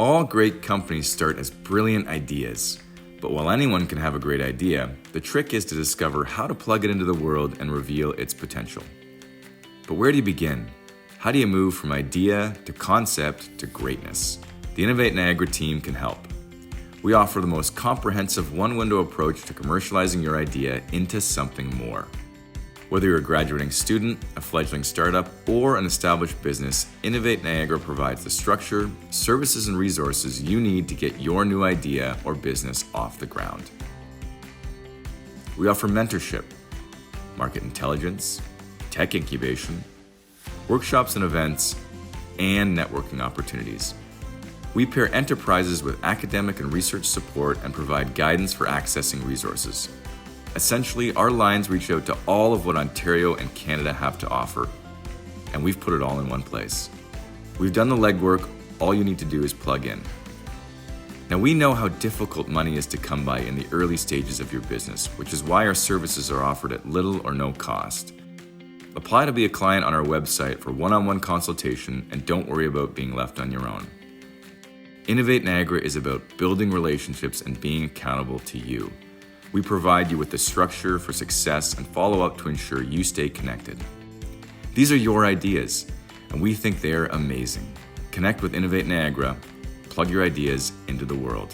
All great companies start as brilliant ideas. But while anyone can have a great idea, the trick is to discover how to plug it into the world and reveal its potential. But where do you begin? How do you move from idea to concept to greatness? The Innovate Niagara team can help. We offer the most comprehensive one-window approach to commercializing your idea into something more. Whether you're a graduating student, a fledgling startup, or an established business, Innovate Niagara provides the structure, services, and resources you need to get your new idea or business off the ground. We offer mentorship, market intelligence, tech incubation, workshops and events, and networking opportunities. We pair enterprises with academic and research support and provide guidance for accessing resources. Essentially, our lines reach out to all of what Ontario and Canada have to offer, and we've put it all in one place. We've done the legwork, all you need to do is plug in. Now, we know how difficult money is to come by in the early stages of your business, which is why our services are offered at little or no cost. Apply to be a client on our website for one-on-one consultation, and don't worry about being left on your own. Innovate Niagara is about building relationships and being accountable to you. We provide you with the structure for success and follow-up to ensure you stay connected. These are your ideas, and we think they're amazing. Connect with Innovate Niagara, plug your ideas into the world.